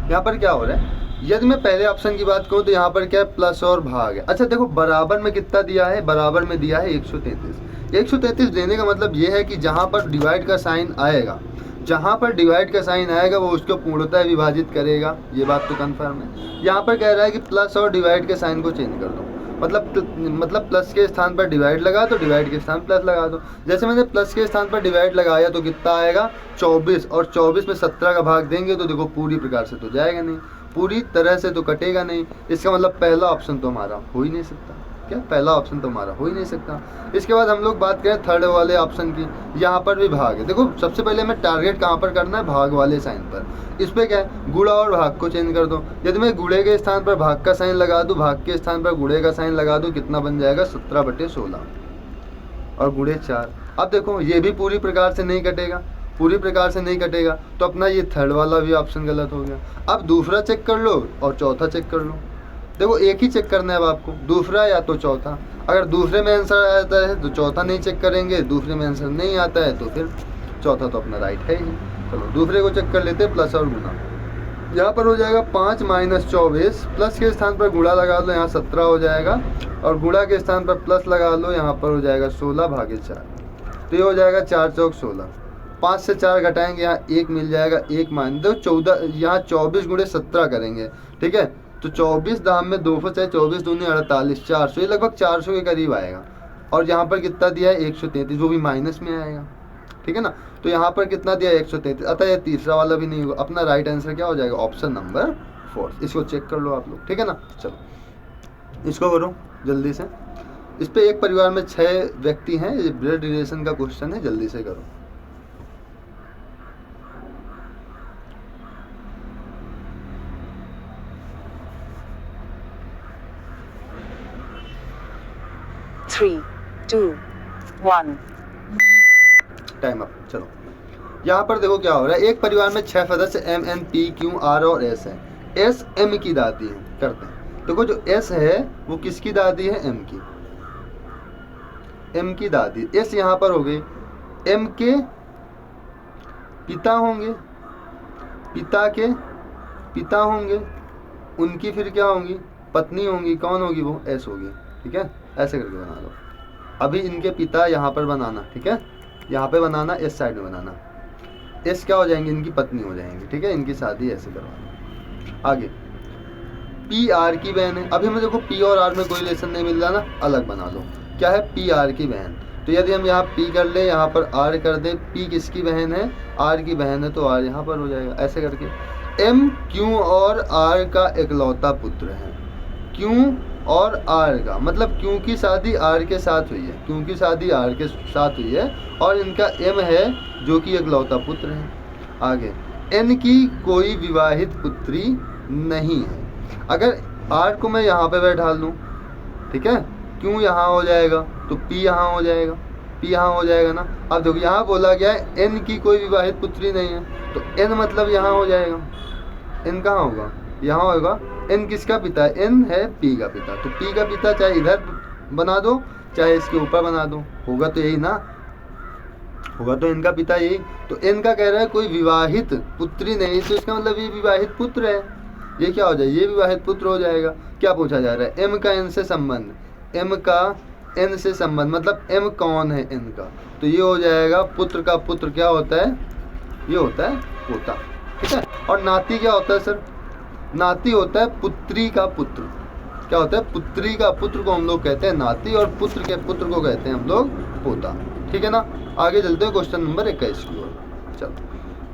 S1: यहाँ पर क्या हो रहा है। यदि मैं पहले ऑप्शन की बात करूँ तो यहाँ पर क्या है, प्लस और भाग है। अच्छा देखो बराबर में कितना दिया है, बराबर में दिया है 133। 133 देने का मतलब ये है कि जहाँ पर डिवाइड का साइन आएगा, जहाँ पर डिवाइड का साइन आएगा वो उसको पूर्णतः विभाजित करेगा। ये बात तो कंफर्म है। यहाँ पर कह रहा है कि प्लस और डिवाइड के साइन को चेंज कर दो, मतलब प्लस के स्थान पर डिवाइड लगा तो डिवाइड के स्थान प्लस लगा दो। जैसे मैंने प्लस के स्थान पर डिवाइड लगाया तो कितना आएगा 24, और 24 में 17 का भाग देंगे तो देखो पूरी प्रकार से तो जाएगा नहीं, पूरी तरह से तो कटेगा नहीं। इसका मतलब पहला ऑप्शन तो हमारा हो ही नहीं सकता। क्या पहला ऑप्शन तो हमारा हो ही नहीं सकता। इसके बाद हम लोग बात करें थर्ड वाले ऑप्शन की। यहाँ पर भी भाग है। देखो सबसे पहले हमें टारगेट कहाँ पर करना है, भाग वाले साइन पर। इस पर क्या है, गुणा और भाग को चेंज कर दो। यदि मैं गुणे के स्थान पर भाग का साइन लगा दूँ, भाग के स्थान पर गुणे का साइन लगा दूँ, कितना बन जाएगा 17/16 और गुणे 4। अब देखो ये भी पूरी प्रकार से नहीं कटेगा, पूरी प्रकार से नहीं कटेगा, तो अपना ये थर्ड वाला भी ऑप्शन गलत हो गया। अब दूसरा चेक कर लो और चौथा चेक कर लो। देखो एक ही चेक करना है अब आपको, दूसरा या तो चौथा। अगर दूसरे में आंसर आता है तो चौथा नहीं चेक करेंगे, दूसरे में आंसर नहीं आता है तो फिर चौथा तो अपना राइट है ही। चलो दूसरे को चेक कर लेते हैं, प्लस और गुणा। यहाँ पर हो जाएगा 5 - 24, प्लस के स्थान पर गुणा लगा लो, यहाँ 17 हो जाएगा, और गुणा के स्थान पर प्लस लगा लो, यहाँ पर हो जाएगा 16/4। तो ये हो जाएगा 4 चौक 16। 5 से 4 घटाएंगे, यहाँ 1 मिल जाएगा, 1 मान दो 14, यहाँ 24 × 17 करेंगे, ठीक है। तो 24 दाम में 2 चाहे 24 दूनी 48, 400, ये लगभग 400 के करीब आएगा। और यहाँ पर कितना दिया है 133, वो भी माइनस में आएगा, ठीक है ना। तो यहाँ पर कितना दिया 133, अतः ये तीसरा वाला भी नहीं होगा। अपना राइट आंसर क्या हो जाएगा, ऑप्शन नंबर 4। इसको चेक कर लो आप लोग, ठीक है ना। चलो इसको करो जल्दी से। इस पे एक परिवार में 6 व्यक्ति हैं, ये ब्लड रिलेशन का क्वेश्चन है, जल्दी से करो।
S2: Three, 2, 1.
S1: Time up. चलो यहाँ पर देखो क्या हो रहा है। एक परिवार में 6 सदस्य M N P Q R और S हैं। S M की दाती है, करते हैं। देखो जो एस है वो किसकी दादी है, एम की, एम की दादी। एस यहाँ पर हो गई, एम के पिता होंगे, पिता के पिता होंगे, उनकी फिर क्या होंगी, पत्नी होंगी, कौन होगी वो, एस होगी। ठीक है, ऐसे करके बना लो। अभी इनके पिता यहाँ पर बनाना, ठीक है, यहाँ पे बनाना, इस साइड में बनाना। एस क्या हो जाएंगे, इनकी पत्नी हो जाएंगी। ठीक है, इनकी शादी ऐसे करवाना। आगे पी आर की बहन है। अभी हमें देखो पी और आर में कोई रिलेशन नहीं मिल रहा ना, अलग बना लो। क्या है, पी आर की बहन। तो यदि हम यहाँ पी कर ले, यहाँ पर आर कर दे, पी किसकी बहन है, आर की बहन है, तो आर यहाँ पर हो जाएगा ऐसे करके। एम क्यू और आर का इकलौता पुत्र है। क्यू और आर का मतलब क्यू की शादी आर के साथ हुई है, क्यू की शादी आर के साथ हुई है, और इनका एम है जो कि इकलौता पुत्र है। आगे एन की कोई विवाहित पुत्री नहीं है। अगर आर को मैं यहाँ पे बैठा लूँ, ठीक है, क्यू यहाँ हो जाएगा, तो पी यहाँ हो जाएगा, पी यहाँ हो जाएगा ना। अब देखो यहाँ बोला गया है एन की कोई विवाहित पुत्री नहीं है, तो एन मतलब यहाँ हो जाएगा। एन कहाँ होगा, यहाँ होगा। एन किसका पिता है, एन है पी का पिता, तो पी का पिता चाहे इधर बना दो चाहे इसके ऊपर बना दो, होगा तो यही ना, होगा तो इनका पिता यही। तो एन का कह रहा है कोई विवाहित पुत्री नहीं, तो इसका मतलब ये विवाहित पुत्र है। ये क्या हो जाए, ये विवाहित पुत्र हो जाएगा। क्या पूछा जा रहा है, एम का एन से संबंध, एम का एन से संबंध मतलब एम कौन है, एन का, तो ये हो जाएगा पुत्र का पुत्र क्या होता है, ये होता है पोता। ठीक है, और नाती क्या होता है सर, नाती होता है पुत्री का पुत्र। क्या होता है, पुत्री का पुत्र को हम लोग कहते हैं नाती, और पुत्र के पुत्र को कहते हैं हम लोग पोता। ठीक है ना। आगे चलते हैं क्वेश्चन नंबर 21 की ओर। चलो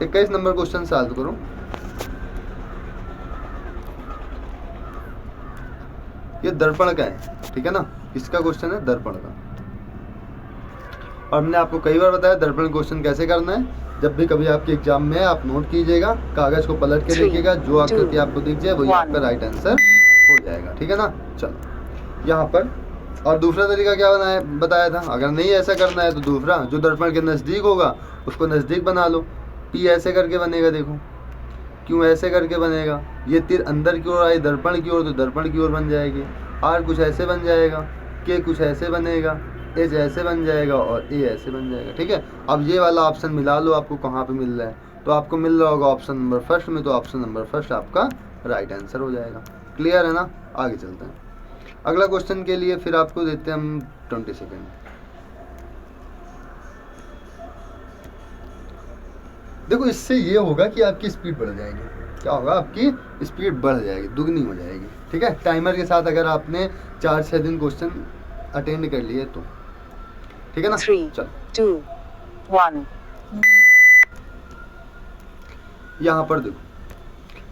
S1: 21 नंबर क्वेश्चन सॉल्व करो। ये दर्पण का है, ठीक है ना, इसका क्वेश्चन है दर्पण का। और मैंने आपको कई बार बताया दर्पण क्वेश्चन कैसे करना है। जब भी कभी आपके एग्जाम में आप नोट कीजिएगा, कागज को पलट के देखिएगा, जो आकृति आपको दिख जाए वही आपका राइट आंसर हो जाएगा। ठीक है ना। चलो यहाँ पर और दूसरा तरीका क्या बताया था, अगर नहीं ऐसा करना है तो दूसरा जो दर्पण के नज़दीक होगा उसको नज़दीक बना लो। पी ऐसे करके बनेगा, देखो क्यों ऐसे करके बनेगा, ये तीर अंदर की ओर आई दर्पण की ओर, तो दर्पण की ओर बन जाएगी। आर कुछ ऐसे बन जाएगा, के कुछ ऐसे बनेगा, एच ऐसे बन जाएगा, और ए ऐसे बन जाएगा। ठीक है, अब ये वाला ऑप्शन मिला लो, आपको कहाँ पे मिल रहा है, तो आपको मिल रहा होगा ऑप्शन नंबर फर्स्ट में, तो ऑप्शन नंबर फर्स्ट आपका राइट आंसर हो जाएगा। क्लियर है ना। आगे चलते हैं अगला क्वेश्चन के लिए, फिर आपको देते हैं हम 20 सेकेंड। देखो इससे ये होगा कि आपकी स्पीड बढ़ जाएगी। क्या होगा, आपकी स्पीड बढ़ जाएगी, दुगनी हो जाएगी। ठीक है, टाइमर के साथ अगर आपने 4-6 दिन क्वेश्चन अटेंड कर लिए तो। ठीक है ना।
S2: 3, 2, 1।
S1: यहाँ पर देखो,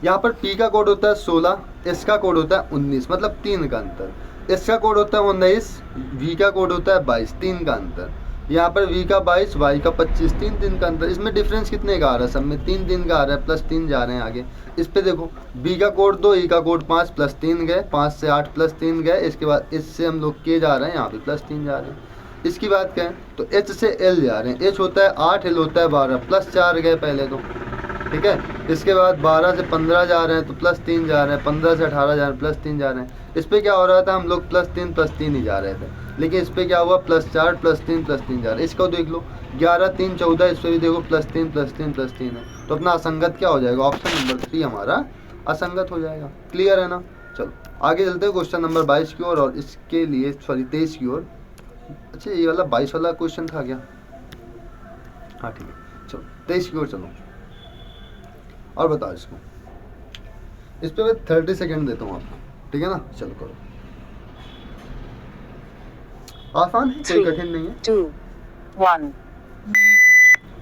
S1: यहाँ पर P का कोड होता है 16, S का कोड होता है 19, मतलब 3 का अंतर। S का कोड होता है 19, V का कोड होता है 22, 3 का अंतर। यहाँ पर V का 22, Y का 25, 3 का अंतर। इसमें डिफरेंस कितने का आ रहा है, सब में 3 का आ रहा है, +3 जा रहे हैं आगे। इस पे देखो B का कोड 2, E का कोड 5, +3 गए, 5 से 8 +3 गए। इसके बाद इससे हम लोग K जा रहे हैं, यहाँ पे +3 जा रहे हैं। इसकी बात करें तो H से L जा रहे हैं, H होता है 8, L होता है 12, +4 गए पहले तो। ठीक है, इसके बाद 12 से 15 जा रहे हैं तो +3 जा रहे हैं, 15 से 18 जा रहे हैं, +3 जा रहे हैं। इस पे क्या हो रहा था, हम लोग +3 ही जा रहे थे, लेकिन इस पे क्या हुआ, +4 +3 जा रहे हैं। इसको देख लो 11, 3, 14, इस पे भी देखो +3 है, तो अपना असंगत क्या हो जाएगा, ऑप्शन नंबर 3 हमारा असंगत हो जाएगा। क्लियर है ना। चलो आगे चलते हैं क्वेश्चन नंबर 22 की ओर, और इसके लिए 23 की ओर। अच्छा ये वाला 22 वाला क्वेश्चन था क्या, हाँ ठीक है। चलो 23 की ओर चलो और बताओ इसको। इस पे मैं 30 सेकेंड देता हूँ आपको। ठीक है ना। चलो करो, आसान है, कोई कठिन नहीं है।
S2: 2, 1।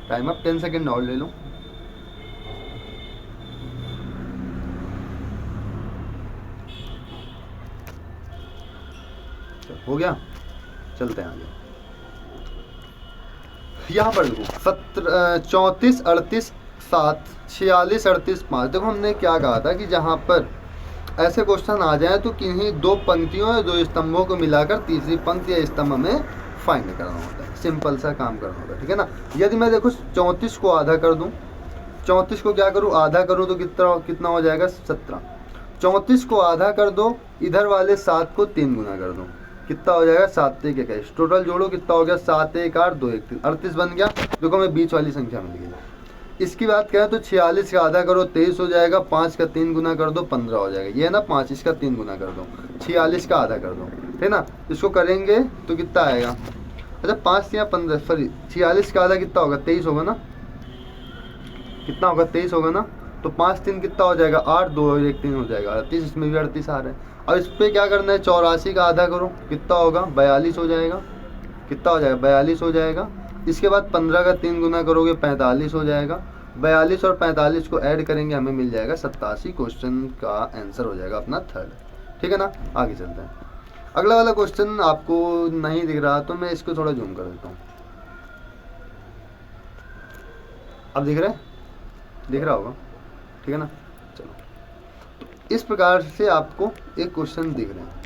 S1: टाइम अप, 10 सेकेंड और ले लो। हो गया, चलते हैं आगे। यहाँ पर देखो 34, 38, 7, 46, 38, 5। देखो हमने क्या कहा था कि जहाँ पर ऐसे क्वेश्चन आ जाए तो किन्हीं 2 पंक्तियों या 2 स्तंभों को मिलाकर तीसरी पंक्ति या स्तंभ हमें फाइंड करना होता है। सिंपल सा काम करना होता है। ठीक है ना। यदि मैं देखो 34 को आधा कर दूं, 34 को क्या करूं, आधा करूं तो कितना हो जाएगा, 17। 34 को आधा कर दो, इधर वाले 7 को 3 गुना कर दो, कितना हो जाएगा 7 1 21। टोटल जोड़ो कितना हो गया 7 1 8 2 1 3, 38 बन गया। देखो हमें बीच वाली संख्या मिल गई। इसकी बात करें तो 46 का आधा करो 23 हो जाएगा, 5 का 3 गुना कर दो 15 हो जाएगा। ये है ना 5, इसका 3 गुना कर दो, 46 का आधा कर दो, है ना। इसको करेंगे तो कितना आएगा, अच्छा 5 या 15 सॉरी 46 का आधा कितना होगा 23 होगा ना, कितना होगा 23 होगा ना। तो 5 3 कितना हो जाएगा 8 2 1 3 हो जाएगा 38, इसमें भी 38 आ रहा है। अब इस पर क्या करना है, 84 का आधा करो कितना होगा 42 हो जाएगा, कितना हो जाएगा 42 हो जाएगा। इसके बाद 15 का 3 गुना करोगे 45 हो जाएगा। 42 और 45 को ऐड करेंगे हमें मिल जाएगा 87। क्वेश्चन का आंसर हो जाएगा अपना थर्ड, ठीक है ना। आगे चलते हैं। अगला वाला क्वेश्चन आपको नहीं दिख रहा तो मैं इसको थोड़ा जूम कर देता हूँ। अब दिख रहा है, दिख रहा होगा, ठीक है ना। चलो तो इस प्रकार से आपको एक क्वेश्चन दिख रहे हैं,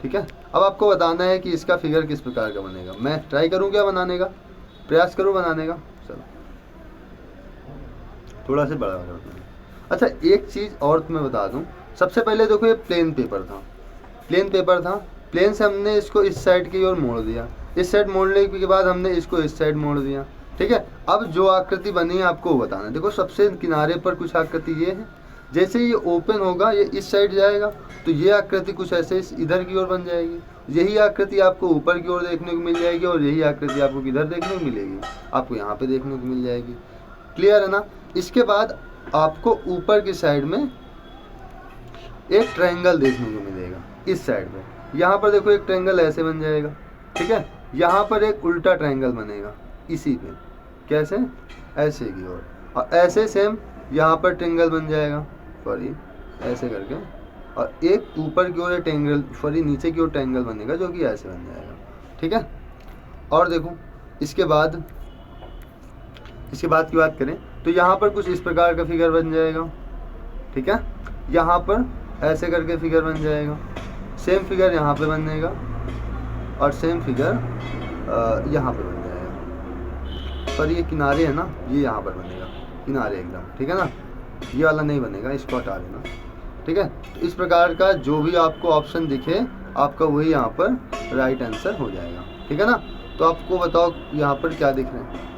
S1: ठीक है। अब आपको बताना है कि इसका फिगर किस प्रकार का बनेगा। मैं ट्राई करूँ क्या बनाने का, प्रयास करूँ बनाने का। चलो थोड़ा से बड़ा करते हैं। अच्छा एक चीज़ और तुम्हें बता दूं, सबसे पहले देखो ये प्लेन पेपर था, प्लेन पेपर था, प्लेन से हमने इसको इस साइड की ओर मोड़ दिया, इस साइड मोड़ने के बाद हमने इसको इस साइड मोड़ दिया, ठीक है। अब जो आकृति बनी है आपको वो बताना है। देखो सबसे किनारे पर कुछ आकृति ये है, जैसे ये ओपन होगा ये इस साइड जाएगा तो ये आकृति कुछ ऐसे इधर की ओर बन जाएगी। यही आकृति आपको ऊपर की ओर देखने को मिल जाएगी और यही आकृति आपको किधर देखने को मिलेगी, आपको यहाँ पे देखने को मिल जाएगी। क्लियर है ना। इसके बाद आपको ऊपर की साइड में एक ट्रायंगल देखने को मिलेगा इस साइड पे। यहाँ पर देखो एक ट्रायंगल ऐसे बन जाएगा, ठीक है। यहाँ पर एक उल्टा ट्रायंगल बनेगा इसी पे, कैसे, ऐसे की ओर, और ऐसे सेम यहाँ पर ट्रायंगल बन जाएगा, सॉरी ऐसे करके, और एक ऊपर की ओर ट्रायंगल, सॉरी नीचे की ओर ट्रायंगल बनेगा जो कि ऐसे बन जाएगा, ठीक है। और देखो इसके बाद की बात करें तो यहाँ पर कुछ इस प्रकार का फिगर बन जाएगा, ठीक है। यहाँ पर ऐसे करके फिगर बन जाएगा, सेम फिगर यहाँ पे बनेगा और सेम फिगर यहाँ पे बन जाएगा। पर ये किनारे है ना, ये यहाँ पर बनेगा किनारे एकदम, ठीक है ना। ये वाला नहीं बनेगा, इसको हटा देना, ठीक है। तो इस प्रकार का जो भी आपको ऑप्शन दिखे आपका वही यहाँ पर राइट आंसर हो जाएगा, ठीक है ना। तो आपको बताओ यहाँ पर क्या दिख रहा है,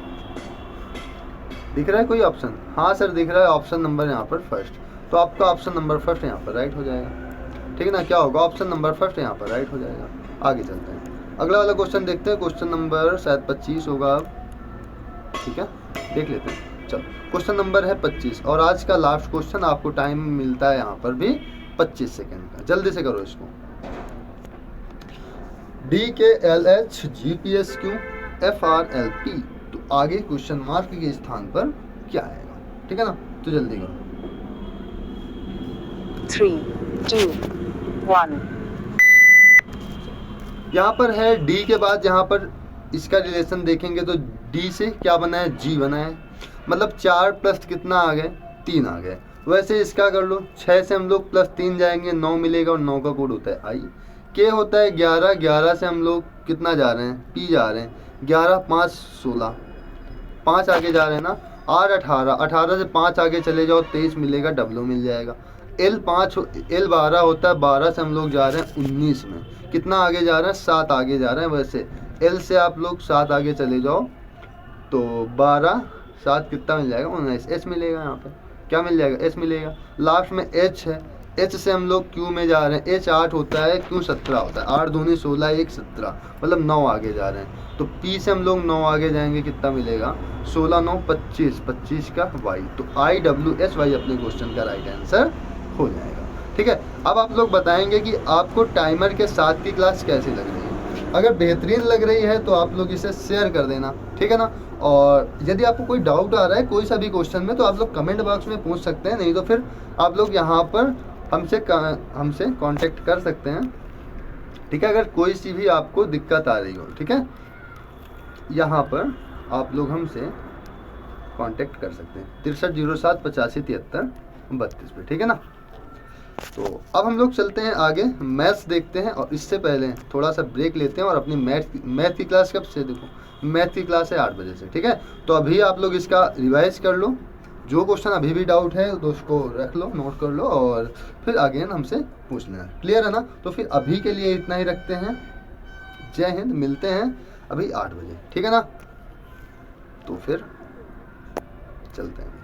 S1: दिख रहा है कोई ऑप्शन? हाँ सर दिख रहा है, ऑप्शन नंबर यहाँ पर फर्स्ट। तो आपका ऑप्शन नंबर फर्स्ट यहाँ पर राइट हो जाएगा, ठीक है ना। क्या होगा, ऑप्शन नंबर फर्स्ट यहाँ पर राइट हो जाएगा। आगे चलते हैं, अगला वाला क्वेश्चन देखते हैं। क्वेश्चन नंबर शायद 25 होगा अब, ठीक है, देख लेते हैं। चलो क्वेश्चन नंबर है 25 और आज का लास्ट क्वेश्चन। आपको टाइम मिलता है यहाँ पर भी 25 सेकेंड का, जल्दी से करो इसको। DKLH GPSQ FRLP, तो आगे क्वेश्चन मार्क के स्थान पर क्या आएगा, ठीक है ना। तो जल्दी करो।
S2: 3 2 1।
S1: यहाँ पर है डी के बाद, यहाँ पर इसका रिलेशन देखेंगे तो डी से क्या बना है, जी बना है, मतलब 4 प्लस कितना आ गए, 3 आ गए। वैसे इसका कर लो, 6 से हम लोग प्लस 3 जाएंगे 9 मिलेगा और 9 का कोड होता है आई। के होता है 11, 11 से हम लोग कितना जा रहे हैं, पी जा रहे हैं, 11 5 16, 5 आगे जा रहे हैं ना, 8 18, 18 से 5 आगे चले जाओ 23 मिलेगा, डब्ल्यू मिल जाएगा। L 12 होता है, 12 से हम लोग जा रहे हैं 19 में, कितना आगे जा रहे हैं, 7 आगे जा रहे हैं। वैसे L से आप लोग 7 आगे चले जाओ तो 12 7 कितना मिल जाएगा, 19, एच मिलेगा। यहाँ पे क्या मिल जाएगा, एच मिलेगा। लास्ट में एच है, एच से हम लोग क्यू में जा रहे हैं, एच 8 होता है, क्यू 17 होता है, 8 दूनी 16 1 17, मतलब 9 आगे जा रहे हैं। तो पी से हम लोग 9 आगे जाएंगे, कितना मिलेगा, 16 9 25, 25 का वाई। तो IWHY अपने क्वेश्चन का राइट आंसर हो जाएगा, ठीक है। अब आप लोग बताएंगे कि आपको टाइमर के साथ की क्लास कैसी लग रही है। अगर बेहतरीन लग रही है तो आप लोग इसे शेयर कर देना, ठीक है ना। और यदि आपको कोई डाउट आ रहा है कोई सा भी क्वेश्चन में तो आप लोग कमेंट बॉक्स में पूछ सकते हैं, नहीं तो फिर आप लोग यहाँ पर हमसे कांटेक्ट कर सकते हैं, ठीक है। अगर कोई सी भी आपको दिक्कत आ रही हो, ठीक है, यहाँ पर आप लोग हमसे कांटेक्ट कर सकते हैं 6307 85 73 32 पे, ठीक है ना। तो अब हम लोग चलते हैं आगे, मैथ्स देखते हैं। और इससे पहले थोड़ा सा ब्रेक लेते हैं और अपनी मैथ की क्लास कब से, देखो मैथ की क्लास है 8 बजे से, ठीक है। तो अभी आप लोग इसका रिवाइज कर लो जो क्वेश्चन अभी भी डाउट है तो उसको रख लो, नोट कर लो और फिर अगेन हमसे पूछ लेना। क्लियर है ना? तो फिर अभी के लिए इतना ही रखते हैं। जय हिंद, मिलते हैं अभी 8 बजे, ठीक है ना? तो फिर चलते हैं।